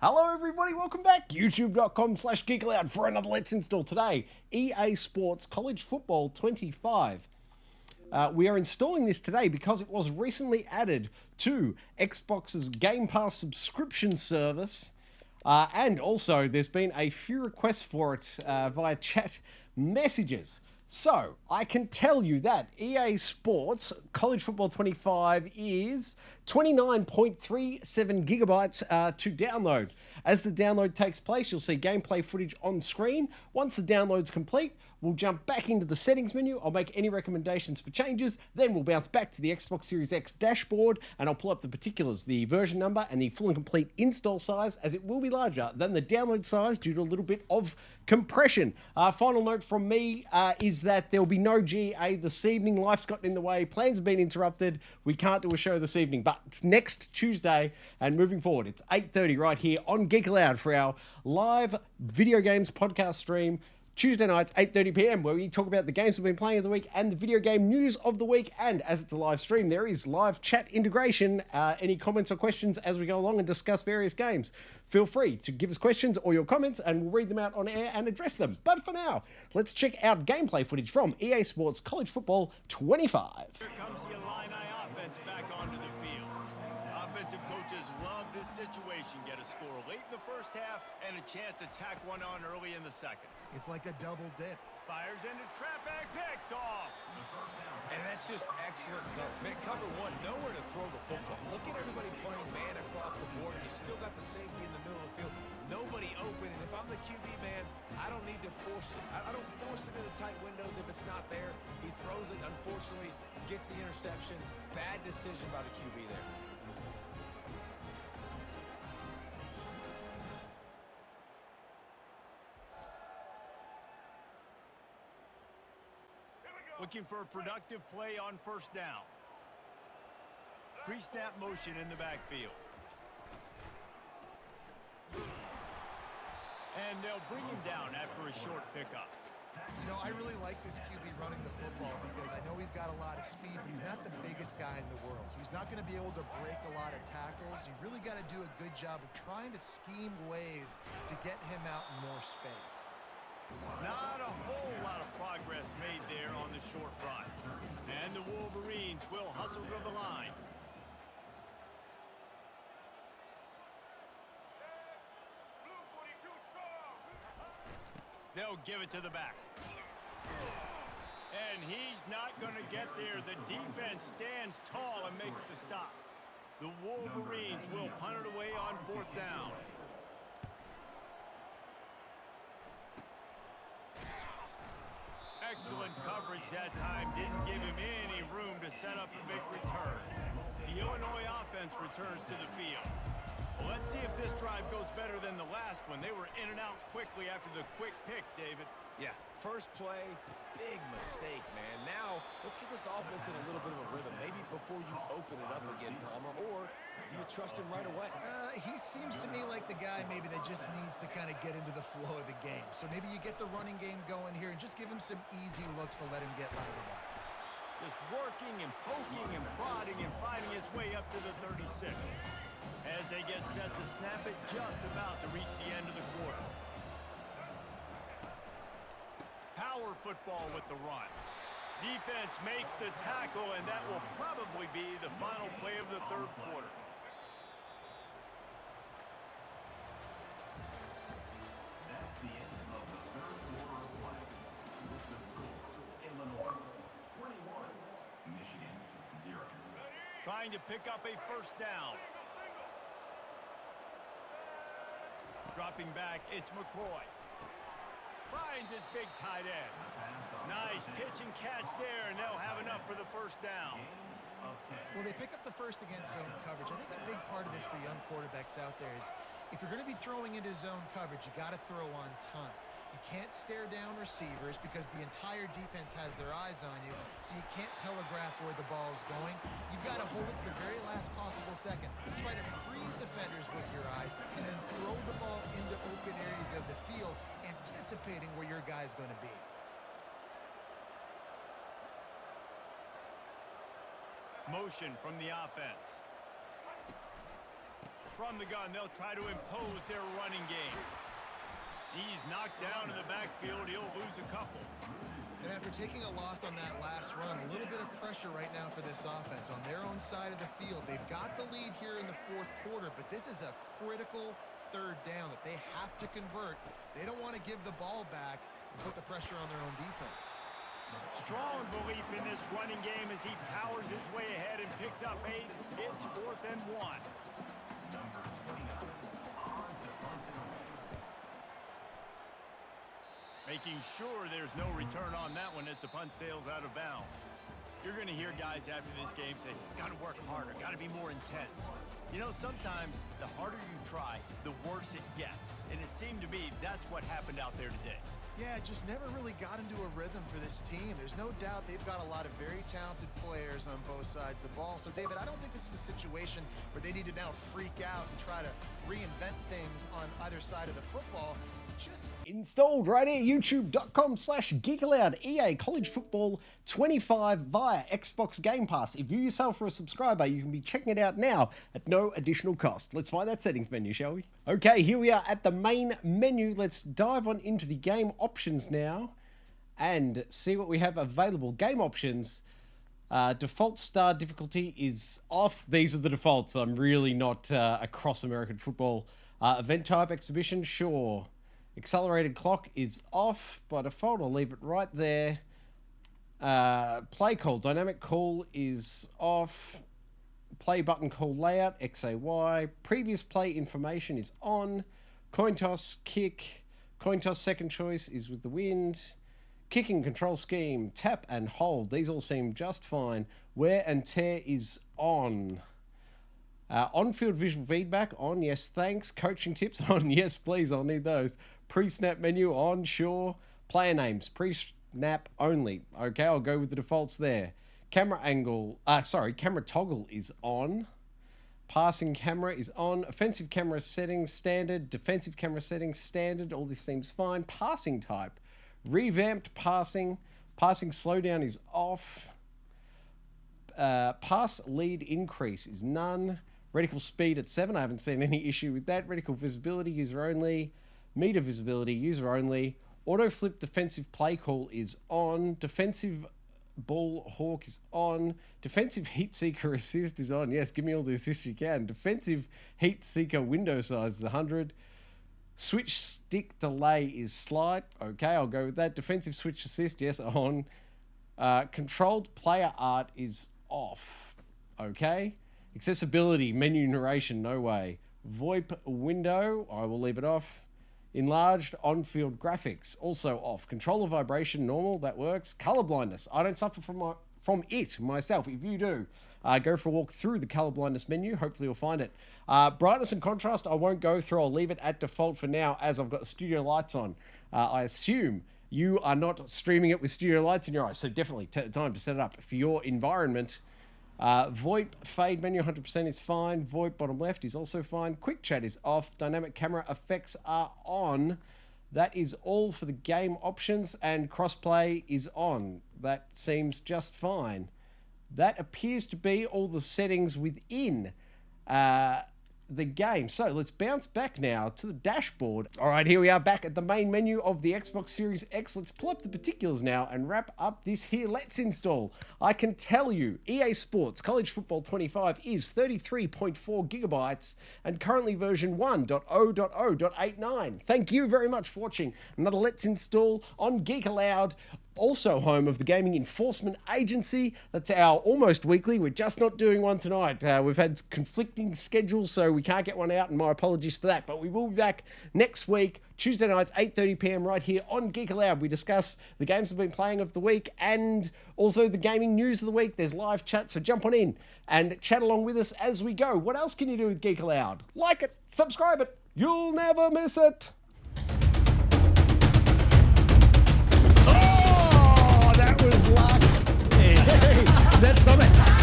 Hello everybody, welcome back. YouTube.com/Geek Aloud for another Let's Install today. EA Sports College Football 25. We are installing this today because it was recently added to Xbox's Game Pass subscription service. And also there's been a few requests for it via chat messages. So, I can tell you that EA Sports College Football 25 is 29.37 gigabytes to download. As the download takes place, you'll see gameplay footage on screen. Once the download's complete, we'll jump back into the settings menu. I'll make any recommendations for changes. Then we'll bounce back to the Xbox Series X dashboard and I'll pull up the particulars, the version number and the full and complete install size, as it will be larger than the download size due to a little bit of compression. Final note from me is that there will be no GA this evening. Life's gotten in the way. Plans have been interrupted. We can't do a show this evening, but it's next Tuesday and moving forward. It's 8:30 right here on Geek Aloud for our live video games podcast stream. Tuesday nights, 8:30 p.m, where we talk about the games we've been playing of the week and the video game news of the week. And as it's a live stream, there is live chat integration. Any comments or questions as we go along and discuss various games, feel free to give us questions or your comments and we'll read them out on air and address them. But for now, let's check out gameplay footage from EA Sports College Football 25. Here comes the Illini offense back onto the field. Offensive coaches love this situation. Get a score late in the first half and a chance to tack one on early in the second. It's like a double dip. Fires into traffic, picked off. And that's just excellent cover. Man, cover one, nowhere to throw the football. Look at everybody playing man across the board. You still got the safety in the middle of the field. Nobody open, and if I'm the QB, man, I don't need to force it. I don't force it into tight windows if it's not there. He throws it, unfortunately, gets the interception. Bad decision by the QB there. Looking for a productive play on first down. Pre-snap motion in the backfield. And they'll bring him down after a short pickup. You know, I really like this QB running the football because I know he's got a lot of speed, but he's not the biggest guy in the world. So he's not going to be able to break a lot of tackles. You really got to do a good job of trying to scheme ways to get him out in more space. Not a whole lot of progress made there on the short run. And the Wolverines will hustle to the line. They'll give it to the back. And he's not going to get there. The defense stands tall and makes the stop. The Wolverines will punt it away on fourth down. Excellent coverage that time. Didn't give him any room to set up a big return. The Illinois offense returns to the field. Well, let's see if this drive goes better than the last one. They were in and out quickly after the quick pick, David. Yeah, first play, big mistake, man. Now, let's get this offense in a little bit of a rhythm. Maybe before you open it up again, Palmer, or do you trust him right away? He seems to me like the guy maybe that just needs to kind of get into the flow of the game. So maybe you get the running game going here and just give him some easy looks to let him get lighted up. Just working and poking and prodding and finding his way up to the 36. As they get set to snap it, just about to reach the end of the quarter. Power football with the run. Defense makes the tackle, and that will probably be the final play of the third quarter. That's the end of the third quarter of play. With the score, Illinois 21, Michigan 0. Trying to pick up a first down. Dropping back, it's McCoy. Finds his big tight end. Nice pitch and catch there, and they'll have enough for the first down. Well, they pick up the first against zone coverage. I think a big part of this for young quarterbacks out there is if you're going to be throwing into zone coverage, you got to throw on time. You can't stare down receivers because the entire defense has their eyes on you, so you can't telegraph where the ball's going. You've got to hold it to the very last possible second. Try to freeze defenders with your eyes, and then throw the ball into open areas of the field, anticipating where your guy's going to be. Motion from the offense. From the gun, they'll try to impose their running game. He's knocked down in the backfield. He'll lose a couple. And after taking a loss on that last run, a little bit of pressure right now for this offense on their own side of the field. They've got the lead here in the fourth quarter, but this is a critical third down that they have to convert. They don't want to give the ball back and put the pressure on their own defense. Strong belief in this running game as he powers his way ahead and picks up 8. It's 4th and 1. Number 29, on to punt and away. Making sure there's no return on that one as the punt sails out of bounds. You're going to hear guys after this game say, got to work harder, got to be more intense. You know, sometimes the harder you try, the worse it gets. And it seemed to me that's what happened out there today. Yeah, it just never really got into a rhythm for this team. There's no doubt they've got a lot of very talented players on both sides of the ball. So, David, I don't think this is a situation where they need to now freak out and try to reinvent things on either side of the football. Just Installed right here, youtube.com/Geek Aloud, EA College Football 25 via Xbox Game Pass. If you yourself are a subscriber, you can be checking it out now at no additional cost. Let's find that settings menu, shall we? Okay, here we are at the main menu. Let's dive on into the game options now and see what we have available. Game options. Default star difficulty is off. These are the defaults. I'm really not across American football. Event type exhibition, sure. Accelerated clock is off by default. I'll leave it right there. Play call, dynamic call is off. Play button call layout, XAY. Previous play information is on. Coin toss, kick. Coin toss second choice is with the wind. Kicking control scheme, tap and hold. These all seem just fine. Wear and tear is on. On-field visual feedback on, yes thanks. Coaching tips on, yes please, I'll need those. Pre-snap menu on, sure. Player names, pre-snap only. Okay, I'll go with the defaults there. Camera angle, camera toggle is on. Passing camera is on. Offensive camera settings, standard. Defensive camera settings, standard. All this seems fine. Passing type, revamped passing. Passing slowdown is off. Pass lead increase is none. Reticle speed at 7. I haven't seen any issue with that. Reticle visibility, user only. Meter visibility, user only. Auto flip defensive play call is on. Defensive ball hawk is on. Defensive heat seeker assist is on. Yes, give me all the assists you can. Defensive heat seeker window size is 100. Switch stick delay is slight. Okay, I'll go with that. Defensive switch assist, yes, on. Controlled player art is off. Okay. Accessibility, menu narration, no way. VoIP window, I will leave it off. Enlarged on-field graphics, also off. Controller vibration, normal, that works. Color blindness, I don't suffer from it myself. If you do, go for a walk through the color blindness menu. Hopefully you'll find it. Brightness and contrast, I won't go through. I'll leave it at default for now as I've got the studio lights on. I assume you are not streaming it with studio lights in your eyes, so definitely take the time to set it up for your environment. VoIP fade menu 100% is fine. VoIP bottom left is also fine. Quick chat is off. Dynamic camera effects are on. That is all for the game options, and crossplay is on. That seems just fine. That appears to be all the settings within the game. So let's bounce back now to the dashboard. All right, here we are back at the main menu of the Xbox Series X. Let's pull up the particulars now and wrap up this here Let's Install. I can tell you EA Sports College Football 25 is 33.4 gigabytes and currently version 1.0.0.89. Thank you very much for watching another Let's Install on Geek Aloud, also home of the Gaming Enforcement Agency. That's our almost weekly. We're just not doing one tonight. We've had conflicting schedules, so we can't get one out, and my apologies for that. But we will be back next week, Tuesday nights, 8:30 p.m. right here on Geek Aloud. We discuss the games we've been playing of the week and also the gaming news of the week. There's live chat, so jump on in and chat along with us as we go. What else can you do with Geek Aloud? Like it, subscribe it. You'll never miss it. That was luck. Hey, that's not it.